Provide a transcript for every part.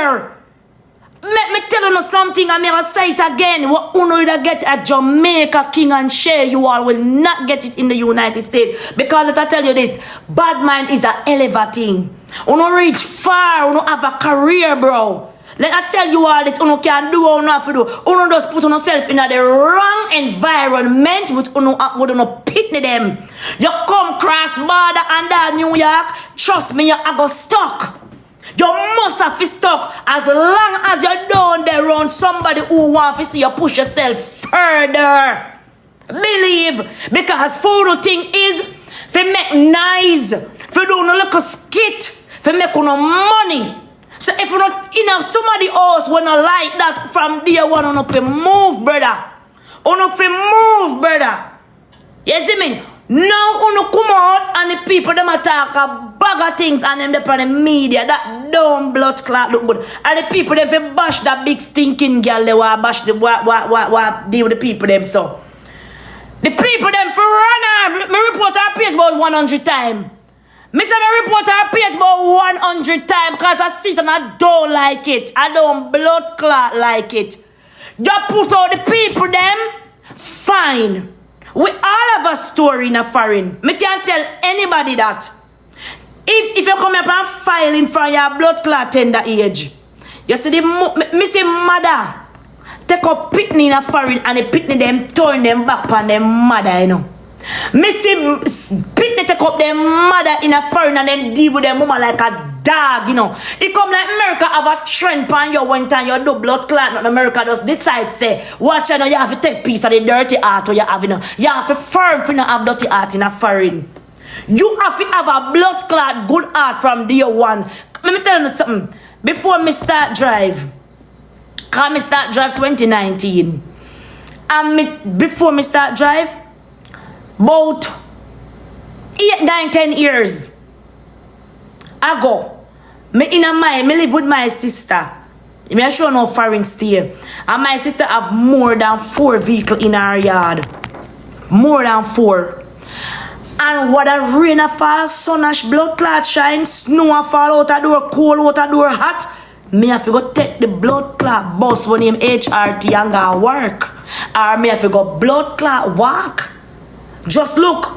career. Let me tell you something, I'm going to say it again. What you know get at Jamaica, King and Shay, you all will not get it in the United States. Because let I tell you this, bad mind is a elevating. You don't reach far, you don't have a career, bro. Let I tell you all this, you can do what you have to do. You just put yourself in the wrong environment with you don't pity them. You come cross border and down New York, trust me, you are going stuck. You must have to stuck as long as you're down there around somebody who wants to see you push yourself further. Believe, because food thing is to make nice, for do no little skit, for make no money. So if you're not in somebody else wanna like that from day one, you have to move, brother. You have to move, brother. You see me? Now you come out and the people them attack a bag of things and them on the media that don't blood clot look good. And the people them fi bash that big stinking girl they want bash the what deal with the people them so. The people them for run her. Me report her page about 100 times. Me say me report her page about 100 times because I sit and I don't like it. I don't blood clot like it. Just put out the people them fine. We all have a story in a foreign. Me can't tell anybody that. If you come up and file in front of your blood clot tender age, you see the me say mother take up pitney in a foreign and the pitney them turn them back on them mother, you know. Me see pitney take up them mother in a foreign and then deal with them mama like a dog, you know. It come like America have a trend pan you one time you do blood clot, not America just decide say, watch you know you have to take piece of the dirty heart or you have, you know. You have to firm for not have dirty heart in a foreign. You have to have a blood clot good heart from day one. Let me tell you something. Before me start drive, cause me start drive 2019. And before me start drive, about 8, 9, 10 years ago, me live with my sister. Me I show no foreign stay. And my sister have more than 4 vehicles in her yard. More than 4. And what a rain a fall, sun ash, blood clot shine, snow a fall out a door, cold out a door, hot. Me have to go take the blood clot bus when him HRT and go work. Or me have to go blood clot walk. Just look.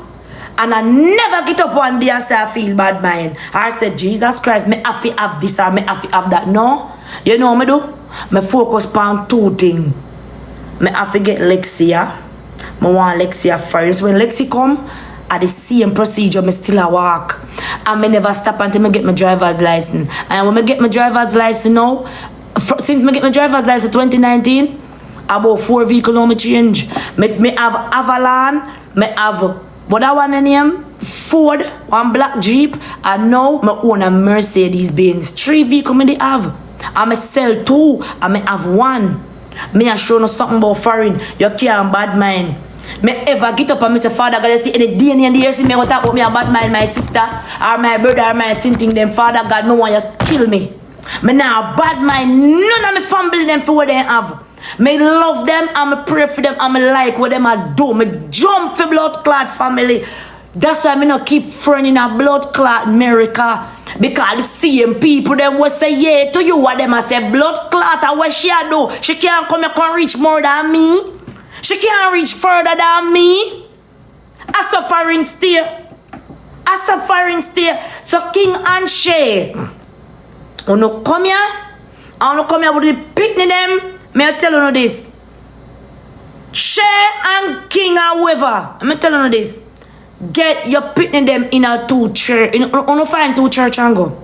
And I never get up one day and say I feel bad mind. I said, Jesus Christ, me have to have this or me have to have that. No. You know what me do? Me focus on 2 things. Me have to get Lexia. Me want Lexia first. When Lexi come, at the same procedure, me still a walk. And me never stop until me get my driver's license. And when me get my driver's license now, since me get my driver's license 2019, about 4 vehicles now me change. Me have Avalon, me have what I want to name, Ford, 1 black Jeep, and now me own a Mercedes Benz. 3 vehicles me they have. And me sell 2, and me have 1. Me a show no something about foreign. You can't bad mind. Me ever get up and me say, Father God, you see any day in the year, see me go talk about me a bad mind, my sister, or my brother, or my sin thing, them, Father God, me want you kill me. Me now bad mind, none of me family them for what they have. Me love them, and me pray for them, and me like what them a do. Me jump for blood clot family. That's why me not keep friend in a blood clot America. Because the same people them will say yeah to you, what them a say blood clot, and what she a do? She can't come here and reach more than me. She can't reach further than me. A suffering stay. A suffering stay. So King and Shay, you no come here. I no come here with the picnic them. May I tell you this? Shay and King and whoever. Let me tell you this. Get your picnic them in a 2 church. You no find 2 church and go.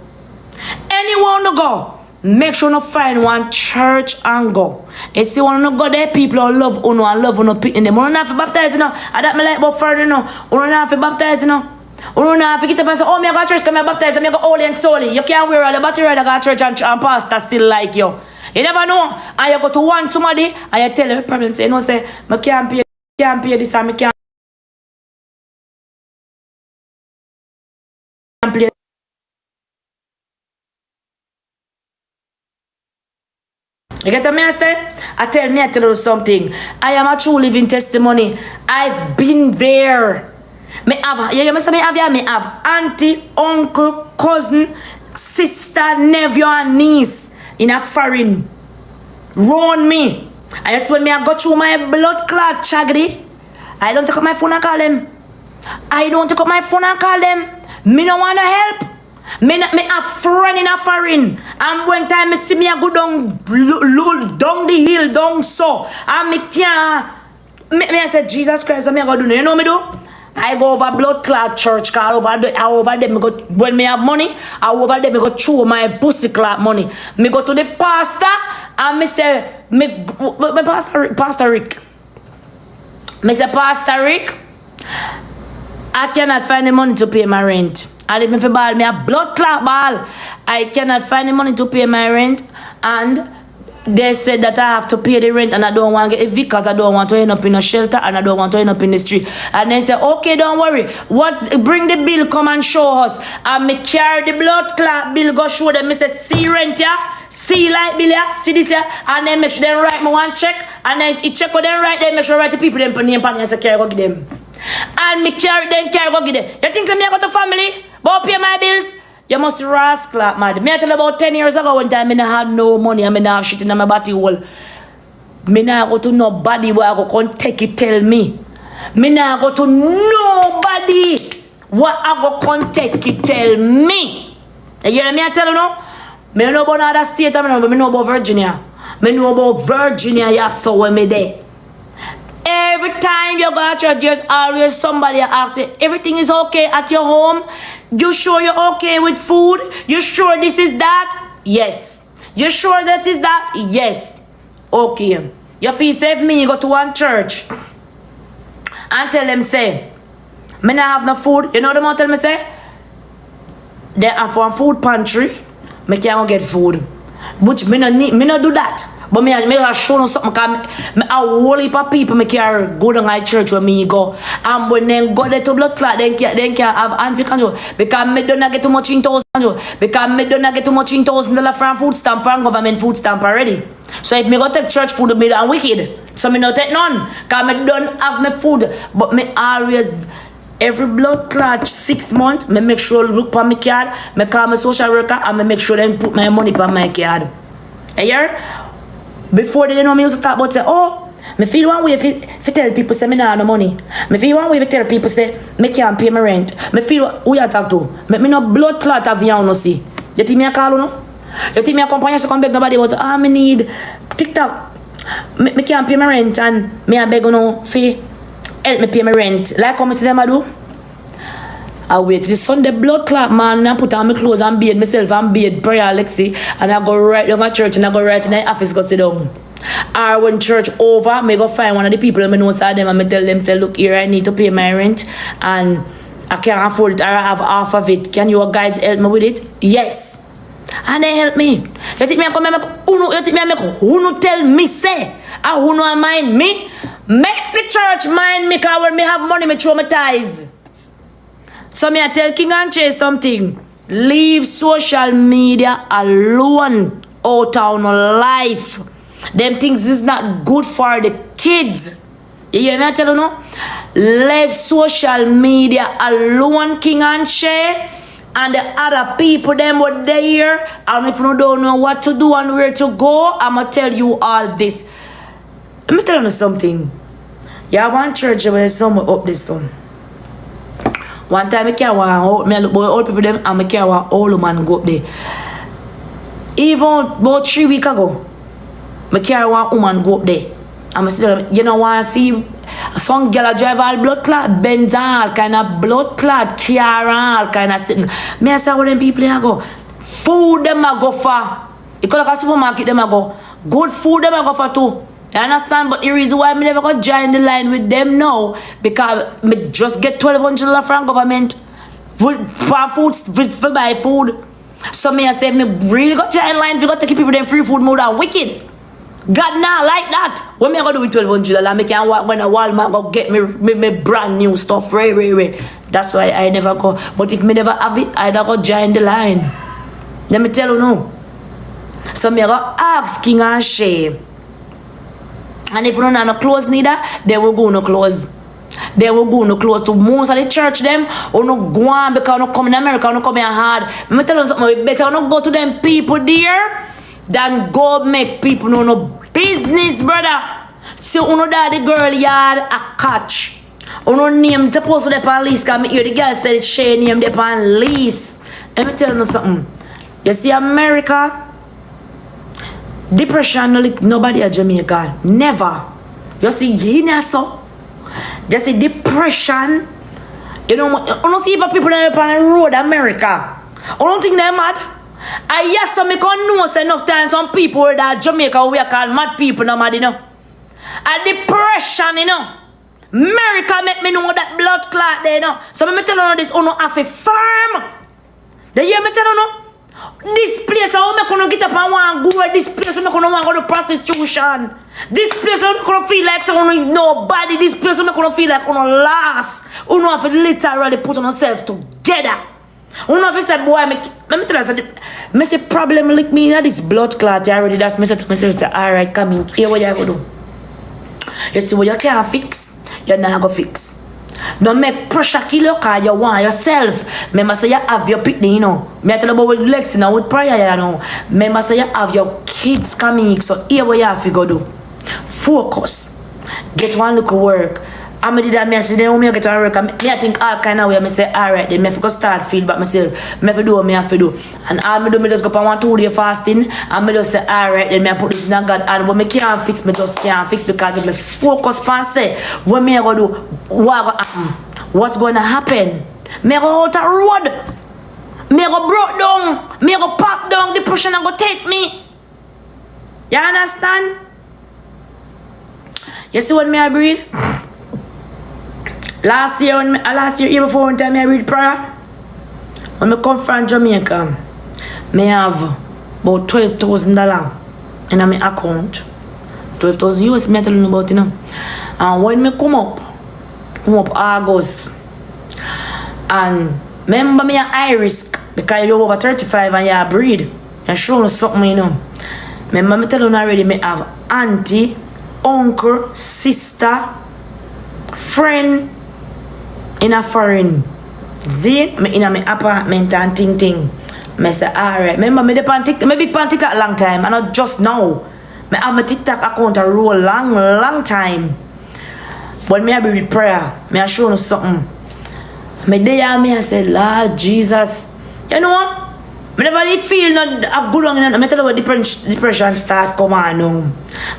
Anyone no go. Make sure you find 1 church and go. And see when you go there, people who love you and love you picking them. You don't have to baptize, you know. I that me like about further, you know. You don't have to baptize, you know. You don't have to get up and say, oh, me I go to church, come here baptize, me I go holy and solely. You can't wear all the battery that go to church and pastor still like you. You never know. And you go to one somebody and you tell them problem, say, you know, say, I can't pay this and I can't pay. You get what I say? I tell you something. I am a true living testimony. I've been there. Me have auntie, uncle, cousin, sister, nephew, and niece. in a foreign round me. I just when me I go through my blood clot chaggedy, I don't take up my phone and call them. I don't take up my phone and call them. Me no wanna help. Me a friend in a foreign. And one time me see me I go down the hill, down so. And me can't. Me I said, Jesus Christ, me I go do. You know me do? I go over blood clot church, call over there, me go, when me have money, I over there, me go throw my pussy clot money. Me go to the pastor, and me say, me Pastor Rick. Me say, Pastor Rick, I cannot find the money to pay my rent. And if me ball me a blood clot ball, I cannot find the money to pay my rent, and they said that I have to pay the rent and I don't want to get it because I don't want to end up in a shelter and I don't want to end up in the street. And they said, okay, don't worry. Bring the bill, come and show us. And me carry the blood clot bill, go show them. Me say, see rent yeah? See light bill yeah? See this yeah? And then make sure they write me one check. And then it check what they write, they make sure write the people them name and say, carry go give them. And me carry go give them. You think me I got a family? But pay my bills? You must rascal, mad. Me I tell about 10 years ago one time, I had no money and I have shit in my body hole. Me not go to nobody where I go come take it tell me. Me not go to nobody what I go come take it tell me. You hear me I tell you no? Me don't know about other state, me know about Virginia. Me know about Virginia, yeah, so when me there. Every time you go to church, there's always somebody asks you, everything is okay at your home? You sure you're okay with food? You sure this is that? Yes. You sure that is that? Yes. Okay. You feel safe me, you go to one church and tell them, say, me not have no food. You know what I'm tell me, say? They have one food pantry, me can't get food. But me no do that. But me show you something because me a whole heap of people me carry go down my church where me go. And when they go there to blood clot, then can have hand control. Because me don't get too much in $1,000. Because me don't get too much in $1,000 from food stamp and government food stamp already. So if me go take church food, me done wicked. So me not take none. Because me don't have my food. But me always, every blood clot 6 months, me make sure look for my card, me call my social worker and me make sure them put my money on my card. You hear? Before they know me used to talk about say, oh, me feel one way if you tell people say me nah no money. Me feel one way if you tell people say me can't pay my rent. Me feel who you talk to. Me no blood clot of you no see. You think me a call no? You think me a company to come beg nobody was me need TikTok. Me can't pay my rent and me a beg no fee help me pay my rent. Like how me see them a do? I wait till the Sunday blood clot man and put on my clothes and bathe myself and bathe prayer Alexi and I go right down to church and I go right in the office go sit down. Or when church over, me go find one of the people and me know them and me tell them say look here I need to pay my rent and I can't afford it or I have half of it. Can you guys help me with it? Yes. And they help me. You think me I come and make uno, you think me I make uno tell me say I uno mind me? Make the church mind me because when me have money me traumatize. So me I tell King and Shay something. Leave social media alone out of no life. Them things is not good for the kids. You hear me I tell you no? Leave social media alone, King and Shay. And the other people them were there. And if you don't know what to do and where to go, I'ma tell you all this. Let me tell you something. You have one church where there's someone up this one. One time I can't want me look boy old people them and I can't want old woman go up there. Even about 3 weeks ago, I can't want woman go up there. I'm still you know want to see some girl drive all blood clot, Benz all kind of blood clot, car all kind of sitting. Me I say what them people I go. Food them I go for. You could like a supermarket them I go. Good food them I go for too. You understand? But the reason why I never got join the line with them now, because me just get $1,200 from government for food, for buy food. So me I say me really got join line, we got to keep people them free food more than wicked. God nah like that. What me I gonna do with $1,200? Me can walk when a Walmart go get me brand new stuff, right. That's why I never go. But if me never have it, I don't go join the line. Let me tell you no. So me I go ask King and Shay. And if you don't have no clothes neither, they will go no clothes. They will go no clothes to most of the church them or no go on because no come in America, no come here hard. Let me tell you something, we better not go to them people there than go make people know no business, brother. See, uno daddy girl yard a catch. Uno name to post the pan list. Cause me hear the girl said Shay name the pan list. Let me tell you something. You see America, depression no like nobody at Jamaica. Never. You see Yina so. You see depression. You don't see people that are on the road America. I don't think they're mad. I yes, so me can know enough time some people that Jamaica we are called mad people no mad, you know. A depression, you know. America make me know that blood clot there, you know. So me tell you this, you know, have a firm. The hear me tell you no? This place how me gonna get up and want to go. This place me gonna want to go to prostitution. This place me gonna feel like someone is nobody. This place me gonna feel like uno last. Uno have to literally put on yourself together. Uno have to say, boy, let me tell you, me say problem like me that this blood clot already. That's me say to myself, say, alright, come in, here what you gonna do. You see what you can't fix, you're not gonna fix. Don't make pressure kill you cause you want yourself. Remember say you have your pitney, you know. Me I tell you about with Lexi now with prayer, you know. Remember say you have your kids coming. So here what you have to go do. Focus. Get one look work. I did that, I said, then me get to work. I think all kind of way. I say, alright, then I have to start feedback myself. I have to do what I have to do. And all I do, I just go on 1 2 day fasting. And I just say, alright, then I put this in God. And when I can't fix, I just can't fix because if I focus on say, what I go do, what's going to happen? I go out the road. I go broke down. I go pack down. Depression and go take me. You understand? You see what I breathe? Last year, year before, one time I read prayer. When I come from Jamaica, I have about $12,000 in my account. 12,000 US, I tell you about, you know. And when I come up August, and remember me a high risk because you're over 35 and you breed. You're showing something, you know. Remember me tell you already, I have auntie, uncle, sister, friend, in a foreign. See? Me in my apartment and ting. I say, alright. Remember, me big pan TikTok a long time. And not just now. I have my TikTok account a roll long time. But me be with prayer. Me a show you something. Me there me I say, Lord Jesus. You know what? I never feel not a good long. I tell you what depression start come on now.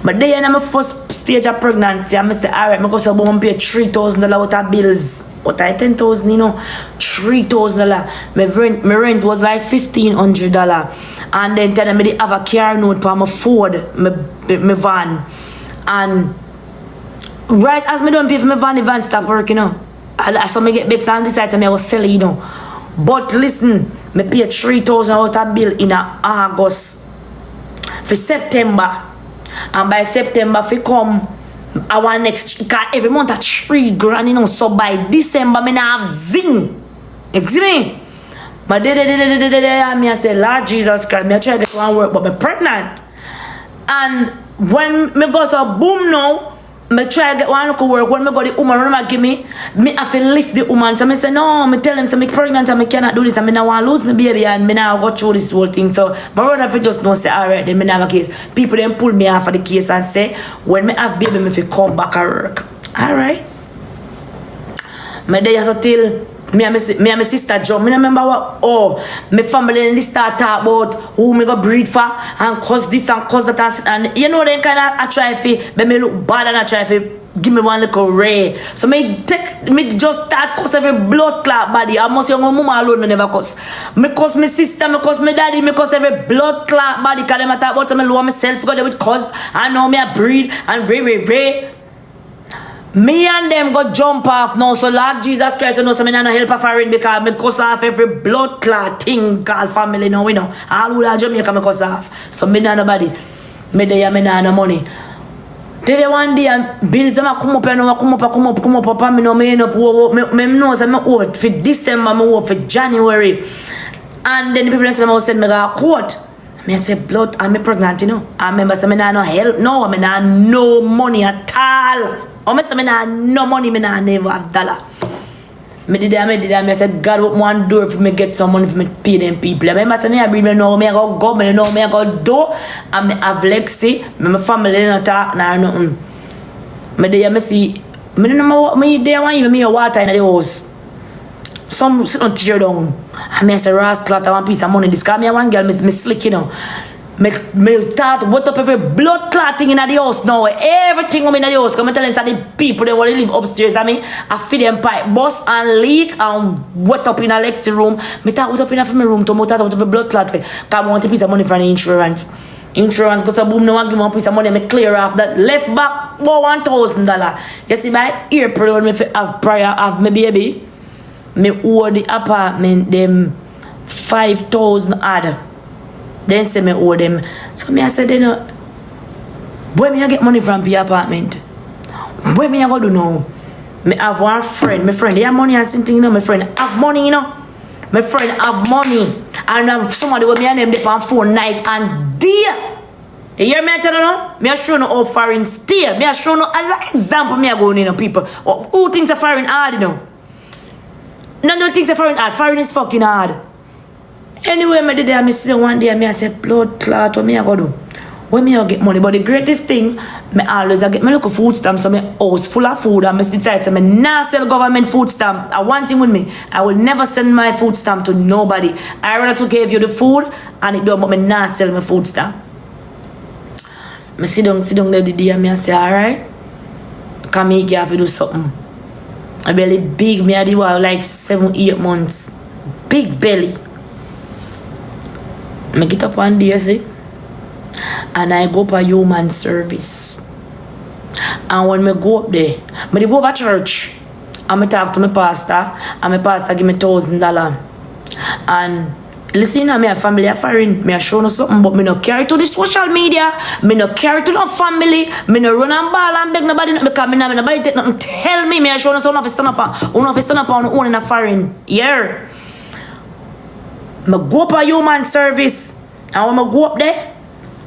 But there in my first stage of pregnancy, I say, alright, I go so I pay $3,000 out of bills. But I 10,000, you know, $3,000. My rent was like $1,500. And then tell me they have a car note for my Ford, my van. And right as me don't pay for my van, the van stop working, you know. So I get back and decide to me I was selling, you know. But listen, me pay $3,000 out of bill in August for September. And by September, if you come, I want next every month at $3,000, you know. So by December, me not have zing. Excuse me. But I say, Lord Jesus Christ, me I try to get one work, but me pregnant. And when me go so boom now, me try to get one look work. When me go the woman, remember give me have to lift the woman. So me say no, me tell him to me pregnant and me cannot do this and me now want to lose my baby and me now go through this whole thing. So my brother if just know say alright, then me now have a case. People then pull me off of the case and say when me have baby me fi come back at work. Alright. Me there so till me and my sister jump. Me remember what my family then they start talk about who me go breed for and cause this and cause that and you know then kind of I try to make me look bad and I try to give me one little ray. So me just start cause every blood clot body. I must say my mama alone me never cause. Me cause my sister, me cause my daddy, me cause every blood clot body. Cause them talk about me lower myself because they would cause I know me a breed and ray. Me and them go jump off now, so Lord Jesus Christ, you know, so me not help a foreign because me cuss off every blood clot thing called family now, you know. All who are Jamaica me cuss off. So me not nobody. Me there, me not no money. Then one day, bills them come up and come up, and me know me end up, me know say me owe for December, me owe for January. And then the people say me go court. Me say blood, I'm pregnant, you know. I remember say me not no help, no, me not no money at all. I say me nah no money, me nah never have dollar. I said, God open one door for me get some money for me pay them people. I remember saying, I breathe, me know me I go, me know me I go do, and me have Lexi, my family not talk, nah nothing. Me there me see, me don't know me there want even me a water in the house. Some sit on tear down. And me say, rascal, I want piece of money. This cause me one girl, me slick, you know. Me thought, what up every blood clotting in the house now. Everything in the house. Come and tell them the people they want to live upstairs. I mean, I feed them pipe bust and leak and wet up in Alexi room. Me thought what up in my room to me thought what every blood clot. Cause I want a piece of money from the insurance. Insurance because a boom no one give me a piece of money. Me clear off that left back about $1,000. You see by April when me have prior of my baby, me owe the apartment them 5,000 odd. Then say me owe them. So me I said, you know, where me I get money from the apartment? Where me I go do now? Me have one friend, my friend, they have money and something, you know, my friend have money, you know. My friend have money. And somebody with me and them they on phone night and day. You hear me I tell you now? Me I show you how foreign stay. Me I show you as an example me I go in, you know, people. Who thinks a foreign hard, you know? No thinks a foreign hard. Foreign is fucking hard. Anyway, me did I sit one day and I say blood clot, what me I go do? When me I get money, but the greatest thing, me always I get me look a food stamp, so my house full of food and me decide to me not sell government food stamp. I want him with me. I will never send my food stamp to nobody. I rather to give you the food and it don't but me not sell my food stamp. Me sit down there the day and me I say, alright, Camille you have to do something. My belly big, me I did like 7-8 months. Big belly. I get up one day, see, and I go for human service. And when I go up there, I go to church and I talk to my pastor, and my pastor give me $1,000. And listen to me, a family of foreign, me show you something, but me no carry to the social media, me no carry to no family, me no run and ball and beg nobody, because me nobody take nothing tell me, I show you something, stand up on own in a foreign, yeah. I go up a human service and when I go up there,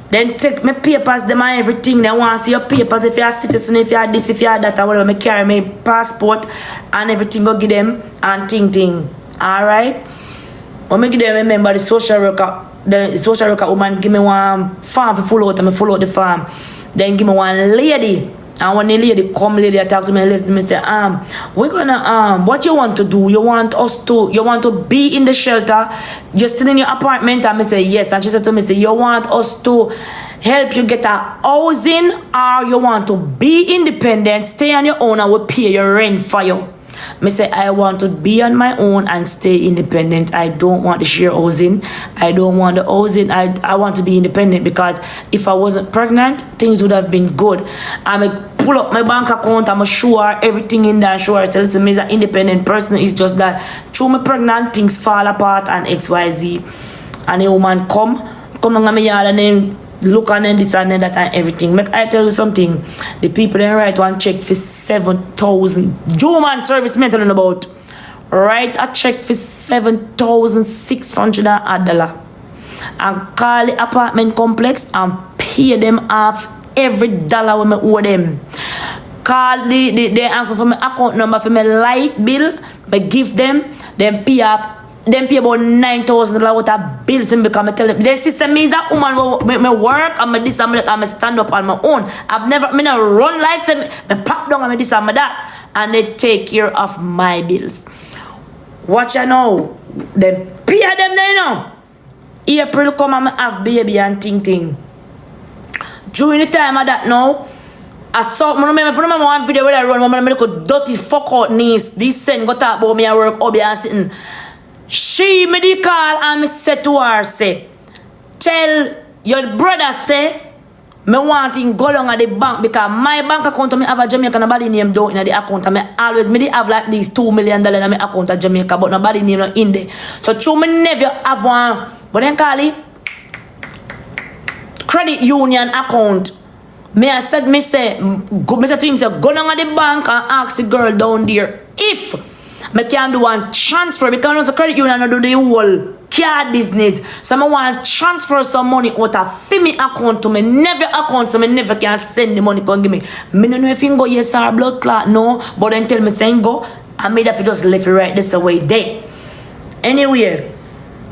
then take my papers, them and everything. They want to see your papers if you're a citizen, if you're this, if you're that, and whatever. I carry my passport and everything go give them and ting. Alright? When I give them, remember the social worker woman give me one form to follow out and I follow out the form. Then give me one lady. And when the lady come, lady talk to me, let me say, we're gonna what you want to do? You want to be in the shelter, you're still in your apartment? And I say yes. And she said to me, say, you want us to help you get a housing, or you want to be independent, stay on your own and we'll pay your rent for you? Me say I want to be on my own and stay independent. I don't want the share housing. I don't want the housing. I want to be independent, because if I wasn't pregnant, things would have been good. I'm pull up my bank account, I'm sure everything in there, sure. So listen, me as an independent person, it's just that through me pregnant, things fall apart and XYZ. And a woman come on my yard and then look and then this and then that and everything. Make I tell you something. The people then write one check for 7,000 human service me telling about. Write a check for $7,600 and call the apartment complex and pay them off every dollar when I owe them. Call they answer for my account number for my light bill. I give them pay off. Them pay about $9,000 worth of bills and because I tell them, their system is a woman me work and me this and me that and me stand up on my own. I've never run like them, me pop down and me this and me that, and they take care of my bills. Watch you now. Them pay them there now. April come and me have baby and ting. During the time of that now, I saw, I remember one video where I run, I look at dirty fuck out niece. This son got talk about me at work, Obi and sitting. She made the call and me said to her, say, tell your brother, say, me want him go down at the bank because my bank account me have a Jamaican nobody name down in the account and me always me have like these $2 million in my account at Jamaica, but nobody name not in there. So true me never have one, what then call it? Credit union account. Me I said me say to him say go down at the bank and ask the girl down there if I can do one transfer, because the credit union do the whole card business. So I want to transfer some money out of me account to me never account, so me never can send the money come give me. Me no know if you go yes or blood clot no, but then tell me saying go I made have to just left it right this away there. Anyway,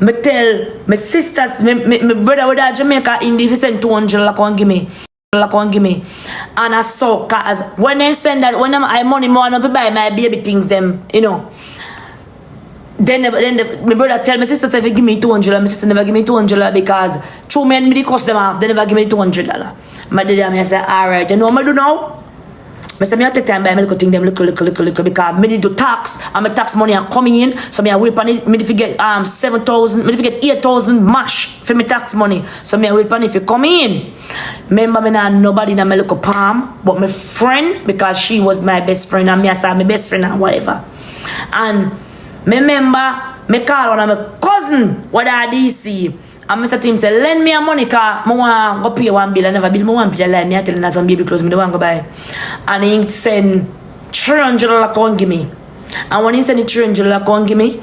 me tell my sisters, my brother with that Jamaica in the send 200 like on give me. And I saw cause when they send that when I money more to buy my baby things them, you know. Then my brother tell my sister if give me 200 and my sister never give me 200 because two men me the cost them off, they never give me $200. My daddy and me say, alright, you know what I do now? I say, I take time by me little thing them little because me need to tax and my tax money are coming in. So me I wait on it, me if you get 7,000, me if you get 8,000 mash for me tax money. So me I wait on if you come in. Remember me not nobody in my little palm, but my friend because she was my best friend and me I say my best friend and whatever. And me remember me call one of my cousin what I DC. And I said to him, say, lend me a money car. I want to go pay one bill. I never bill. I want to pay a line. I tell him that some baby clothes. I don't want to go buy. And he send $300 come give me. And when he send the $300 come give me,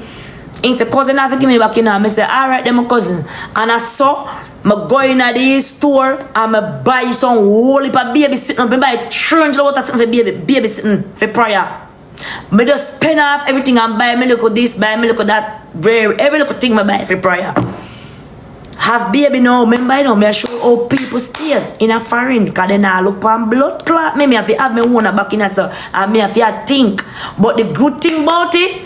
he said, cousin, I have to give me back in. I said, all right, then my cousin. And I saw, I go in at the store and I buy some whole heap of baby sitting. I buy $300 worth of something for baby sitting for prayer. I just spend off everything and buy me look at this, buy me look at that. Every little thing I buy for prayer. Have baby now, remember you know, me show how people stay in a foreign because they not look on blood clot. Me have to have me one back in so and me have to think. But the good thing about it,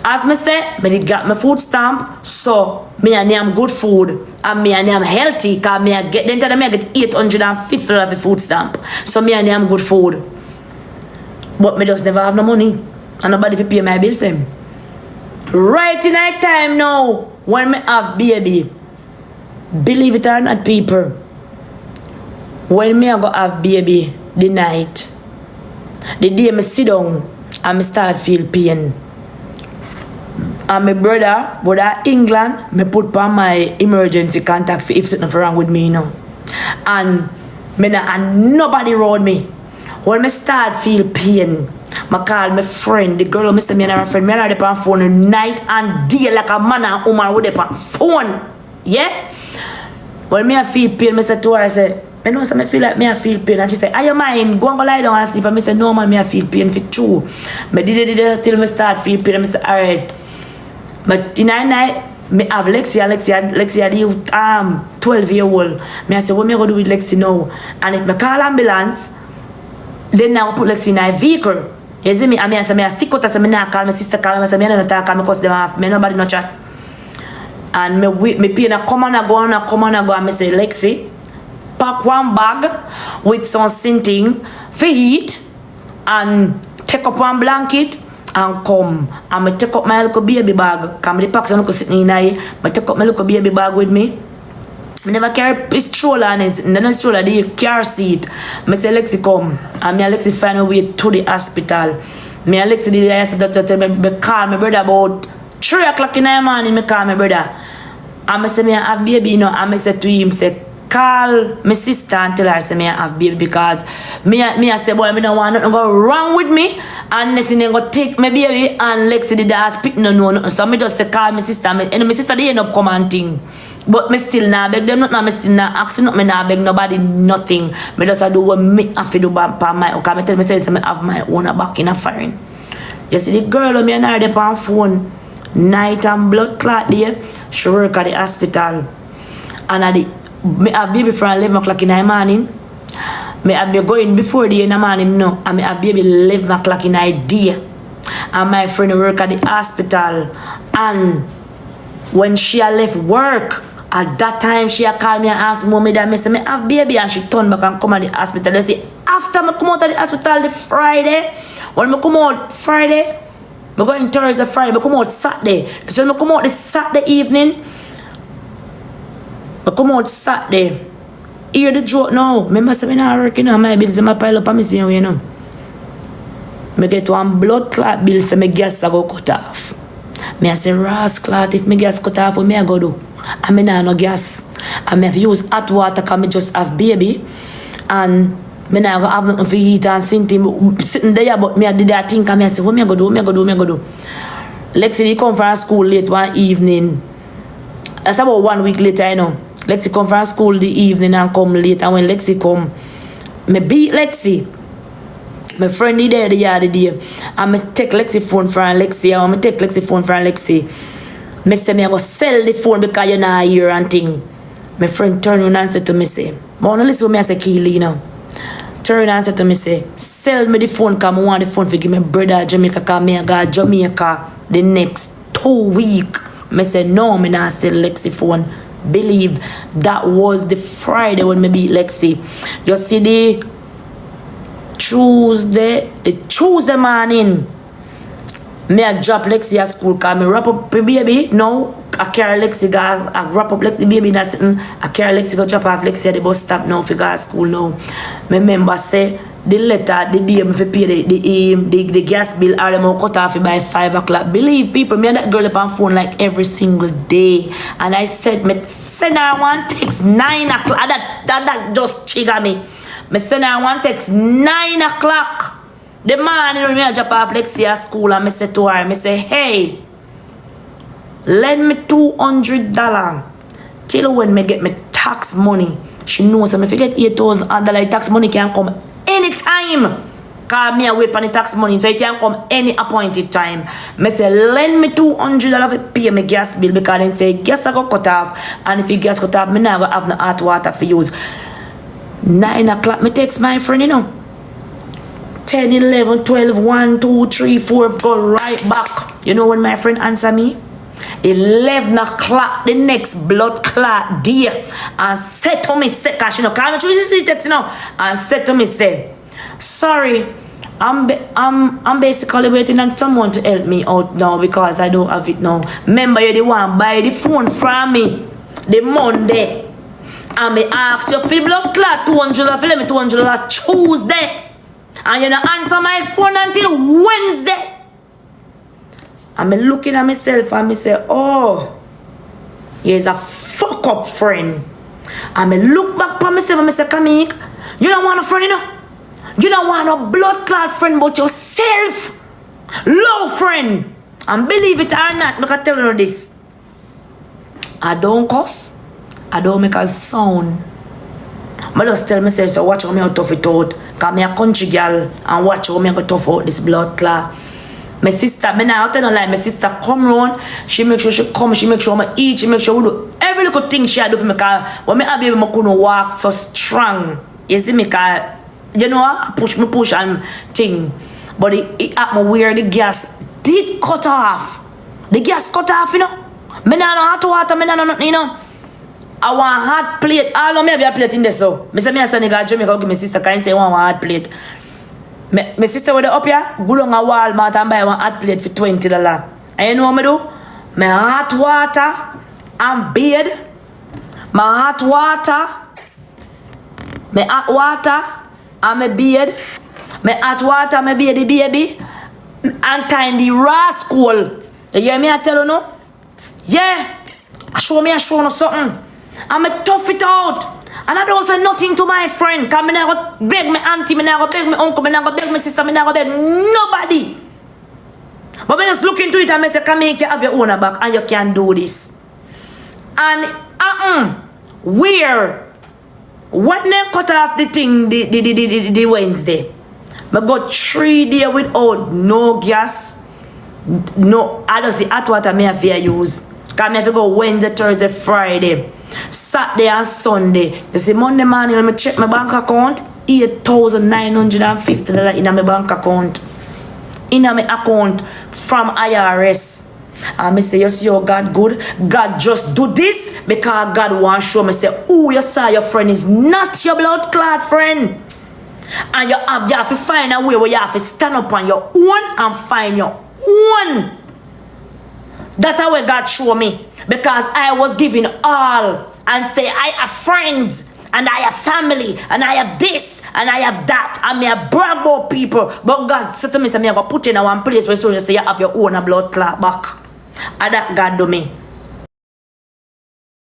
as me say, me got my food stamp, so me and am good food and me and am healthy because me I get then tell me I get $850 for food stamp. So me and am good food. But me just never have no money and nobody to pay my bills them. Right in night time now, when me have baby. Believe it or not, people, when me I go have baby the night, the day me sit down and me start feel pain. And my brother England, me put on my emergency contact for if something wrong with me, you know. And me not and nobody around me. When me start feel pain, I call my friend, the girl who Mr. Me and her friend, me and her on phone night and day like a man and woman with them on phone. Yeah? When me I feel pain, I say to her, I say, I know so I feel like me I feel pain. And she say, are you mind? Go and go lie down and sleep. And I say, no man, me I feel pain for true. I did it till I start feel pain. And I say, alright. But in the night, me have Lexi the 12-year-old. Me I say, what me I go do with Lexi now? And if I call ambulance, then I put Lexi in a vehicle. You see me? And I say, I stick out and say, I not call my sister, call me. I say, I don't talk, because them have, me nobody no chat. And me pain a come on and go and I say, Lexi, pack one bag with some something for heat and take up one blanket and come. And me take up my little baby bag. Cause the packs are not sitting in here. I take up my little baby bag with me. I never carry a stroller and it's not stroller, the car seat. I say, Lexi come. And me and Lexi find a way to the hospital. Me and Lexi did the hospital. Me call my brother about 3 o'clock in the morning. Me call my brother. And I say, me have baby, you know. And I say to him, say, call my sister and tell her, say, me have baby because me I say, boy, me don't want nothing go wrong with me. And next thing they go take my baby and Lexi did the hospital, no nothing. So me just say, call my sister. And my sister, they end up commenting. But me still not beg them nothing. Me still not asking nothing. Me not beg nobody nothing. Me just do what me have to do by my own. Because me tell me, say, me have my own back in a foreign. You see the girl, me and her, they on phone. Night and blood clot there. She work at the hospital. And at the me have baby from 11 o'clock in the morning. Me have me going before the in the morning no. And me have baby 11 o'clock in the day. And my friend work at the hospital. And when she left work, at that time she called me and asked mommy that me say me have baby, and she turned back and come at the hospital. They say after me come out of the hospital the Friday, when me come out Friday, I go in Thursday, Friday, I come out Saturday. So I come out this Saturday evening. I come out Saturday. Hear the joke now. Remember, I not working, you know, my bills I pile up on me same way, you know. I get one blood clot bill, so my gas I go cut off. I say, Ras clot, if my gas cut off, what I go do? I mean, I no gas. I have to use hot water because I just have baby. And I not have nothing for heat and sitting there, but I did that thing and I say, what I go do? Lexi come from school late one evening. That's about 1 week later, you know. Lexi come from school the evening and come late. And when Lexi come, I beat Lexi. My friend is there the other day. I'm take Lexi phone for Lexi. I'm take Lexi phone for Lexi. Me say me I go sell the phone because you not here and thing. My friend turn around and say to me say, I want to listen to me I say Keely now. Turn and say to me say, sell me the phone because I want the phone to give me brother Jamaica because me I got Jamaica the next 2 weeks. Me say no, me not sell Lexi phone. Believe that was the Friday when me beat Lexi. You see the Tuesday morning, me I drop Lexi at school because me wrap up the baby. Now I carry Lexi guys, I wrap up Lexi baby that's I carry Lexi go drop off Lexi at the bus stop now for go to school now. Me remember say the letter, the day me for pay the gas bill or them cut off by 5 o'clock. Believe people, me and that girl up on phone like every single day. And I said me send her one text 9 o'clock. That just trigger me. Me send her one text 9 o'clock. The morning when I drop off Lexi at school and I say to her, I say, hey, lend me $200 till when me get me tax money. She knows that if I get $8,000 tax money can come anytime. Cause me I wait for the tax money, so it can come any appointed time. Me say lend me $200 to pay my gas bill because then say gas I go cut off, and if you gas cut off, me never have no hot water for use. 9 o'clock me text my friend, you know. 10, 11, 12, 1, 2, 3, 4, go right back. You know when my friend answer me? 11 o'clock the next blood clot day and said to me, cause she know, can't choose this text now, and said to me, say, sorry, I'm basically waiting on someone to help me out now because I don't have it now. Remember you the one buy the phone from me the Monday, and me ask you for the blood clot $200 for me $200 Tuesday, and you don't answer my phone until Wednesday. I'm looking at myself and I say, oh, he's a fuck up friend. And I look back at myself and I say, Camille, you don't want a friend, you know? You don't want a blood clot friend but yourself. Low friend. And believe it or not, look at telling you this. I don't cuss. I don't make a sound. I just tell myself, so watch how me tough it out. Because I'm a country girl and watch how me go tough out this blood clot. My sister, me now tell no lie, my sister come round, she make sure she come, she make sure I eat, she make sure we do every little thing she do for me, because when me have baby, I couldn't walk so strong. You see me, because, you know, I push and thing. But it happened where the gas did cut off. The gas cut off, you know. Me now no hot water, me now no, you know. I want hot plate. I don't have a plate in this, so. Me say me a son nigga Jamaica, give my sister, can say I want a hot plate. My sister with the up here, go down a Walmart and buy one hot plate for $20. And you know what I do? My hot water and bathe. My hot water and my beard. My hot water, my baby, baby. And kind the rascal. You hear me I tell you no? Yeah. I show you something. I'm a tough it out. And I don't say nothing to my friend. Because I never beg my auntie, I never beg my uncle, I never beg my sister, I never beg nobody. But when I just look into it and I say, Camille, you have your own back and you can do this. And where? When they cut off the thing the Wednesday, I got 3 days without no gas. No, I don't see hot water I have to use. Because I have to go Wednesday, Thursday, Friday, Saturday and Sunday. You see, Monday morning when I check my bank account, $8,950 in my bank account. In my account from IRS. And I say, you see how God good? God just do this because God wants to show me, say, oh, you saw your friend is not your blood clot friend. And you have to find a way where you have to stand up on your own and find your own. That's how God show me. Because I was giving all and say, I have friends and I have family and I have this and I have that. And me I brag about people. But God said to me, say, me I go put in a one place where so just say you have your own blood clot back. And that God do me.